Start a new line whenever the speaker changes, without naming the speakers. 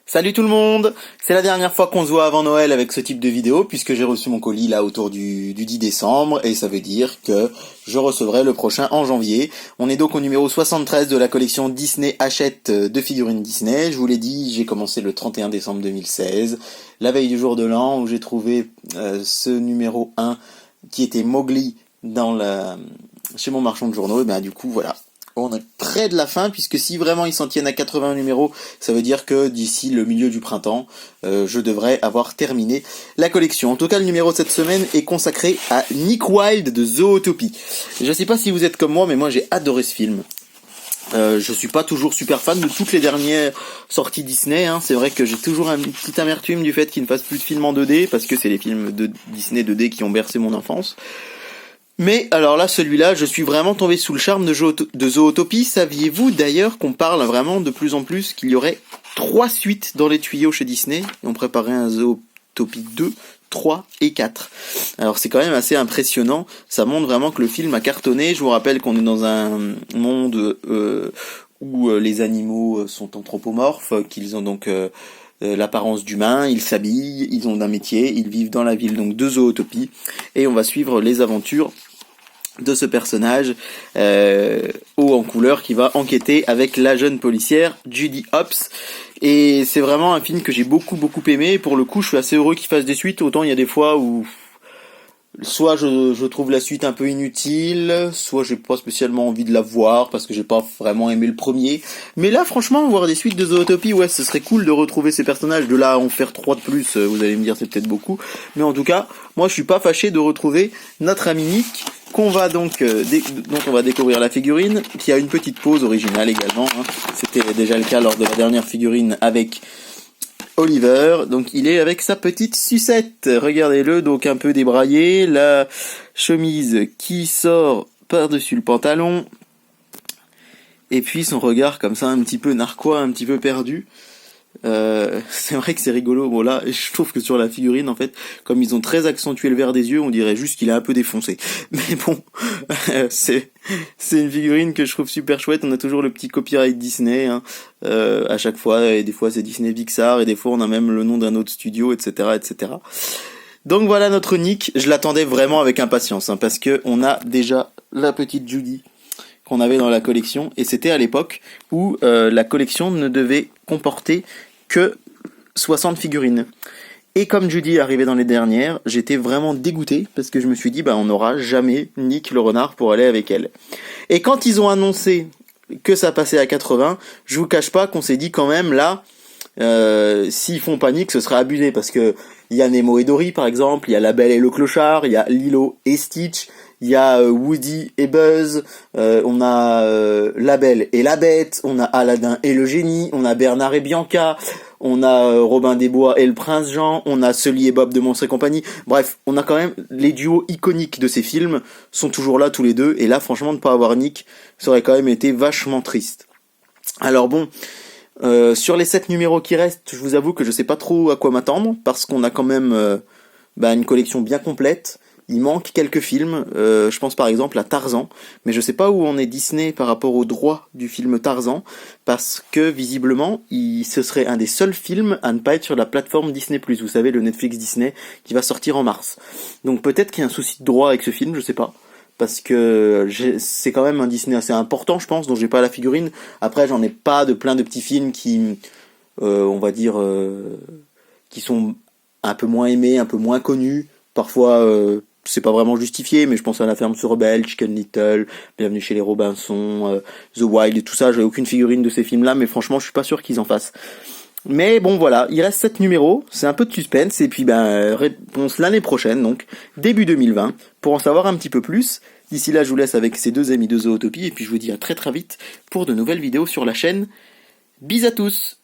Salut tout le monde! C'est la dernière fois qu'on se voit avant Noël avec ce type de vidéo puisque j'ai reçu mon colis là autour du 10 décembre et ça veut dire que je recevrai le prochain en janvier. On est donc au numéro 73 de la collection Disney Hachette de figurines Disney. Je vous l'ai dit, j'ai commencé le 31 décembre 2016, la veille du jour de l'an où j'ai trouvé ce numéro 1 qui était Mowgli chez mon marchand de journaux et du coup voilà. On est près de la fin, puisque si vraiment ils s'en tiennent à 80 numéros, ça veut dire que d'ici le milieu du printemps, je devrais avoir terminé la collection. En tout cas, le numéro de cette semaine est consacré à Nick Wilde de Zootopie. Je sais pas si vous êtes comme moi, mais moi j'ai adoré ce film. Je suis pas toujours super fan de toutes les dernières sorties Disney, hein. C'est vrai que j'ai toujours une petite amertume du fait qu'ils ne fassent plus de films en 2D, parce que c'est les films de Disney 2D qui ont bercé mon enfance. Mais alors là, celui-là, je suis vraiment tombé sous le charme de Zootopie. Saviez-vous d'ailleurs qu'on parle vraiment de plus en plus qu'il y aurait 3 suites dans les tuyaux chez Disney, et on préparait un Zootopie 2, 3 et 4. Alors c'est quand même assez impressionnant, ça montre vraiment que le film a cartonné. Je vous rappelle qu'on est dans un monde où les animaux sont anthropomorphes, qu'ils ont donc l'apparence d'humains, ils s'habillent, ils ont un métier, ils vivent dans la ville donc de Zootopie, et on va suivre les aventures de ce personnage haut en couleur qui va enquêter avec la jeune policière Judy Hopps. Et c'est vraiment un film que j'ai beaucoup aimé. Pour le coup, je suis assez heureux qu'il fasse des suites. Autant il y a des fois où soit je trouve la suite un peu inutile, soit j'ai pas spécialement envie de la voir parce que j'ai pas vraiment aimé le premier. Mais là, franchement, voir des suites de Zootopie, ouais, ce serait cool de retrouver ces personnages. De là à en faire 3 de plus, vous allez me dire c'est peut-être beaucoup. Mais en tout cas, moi je suis pas fâché de retrouver notre ami Nick, qu'on va donc dont on va découvrir la figurine, qui a une petite pose originale également, hein. C'était déjà le cas lors de la dernière figurine avec Oliver, donc il est avec sa petite sucette, regardez-le, donc un peu débraillé, la chemise qui sort par-dessus le pantalon, et puis son regard comme ça un petit peu narquois, un petit peu perdu. C'est vrai que c'est rigolo. Bon là, je trouve que sur la figurine, en fait, comme ils ont très accentué le vert des yeux, on dirait juste qu'il est un peu défoncé. Mais bon, c'est une figurine que je trouve super chouette. On a toujours le petit copyright Disney, hein, à chaque fois, et des fois c'est Disney Pixar, et des fois on a même le nom d'un autre studio, etc., etc. Donc voilà notre Nick. Je l'attendais vraiment avec impatience, hein, parce que on a déjà la petite Judy qu'on avait dans la collection, et c'était à l'époque où la collection ne devait comporter que 60 figurines. Et comme Judy arrivait dans les dernières, j'étais vraiment dégoûté, parce que je me suis dit, on n'aura jamais Nick le renard pour aller avec elle. Et quand ils ont annoncé que ça passait à 80, je vous cache pas qu'on s'est dit quand même, là, s'ils font panique, ce sera abusé, parce que il y a Nemo et Dory par exemple, il y a La Belle et le Clochard, il y a Lilo et Stitch, il y a Woody et Buzz, on a La Belle et la Bête, on a Aladdin et le Génie, on a Bernard et Bianca, on a Robin des Bois et le Prince Jean, on a Sully et Bob de Monstres et compagnie. Bref, on a quand même les duos iconiques de ces films sont toujours là tous les deux, et là franchement de pas avoir Nick, ça aurait quand même été vachement triste. Alors bon, sur les 7 numéros qui restent, je vous avoue que je sais pas trop à quoi m'attendre, parce qu'on a quand même une collection bien complète. Il manque quelques films, je pense par exemple à Tarzan, mais je sais pas où en est Disney par rapport aux droits du film Tarzan, parce que visiblement, ce serait un des seuls films à ne pas être sur la plateforme Disney+, vous savez, le Netflix Disney, qui va sortir en mars. Donc peut-être qu'il y a un souci de droit avec ce film, je sais pas, parce que c'est quand même un Disney assez important, je pense, dont j'ai pas la figurine. Après, j'en ai pas de plein de petits films qui, on va dire, qui sont un peu moins aimés, un peu moins connus, parfois c'est pas vraiment justifié, mais je pense à La Ferme se rebelle, Chicken Little, Bienvenue chez les Robinson, The Wild et tout ça. J'ai aucune figurine de ces films-là, mais franchement, je suis pas sûr qu'ils en fassent. Mais bon, voilà, il reste 7 numéros, c'est un peu de suspense, et puis réponse l'année prochaine, donc début 2020, pour en savoir un petit peu plus. D'ici là, je vous laisse avec ces 2 amis de Zootopie, et puis je vous dis à très vite pour de nouvelles vidéos sur la chaîne. Bis à tous!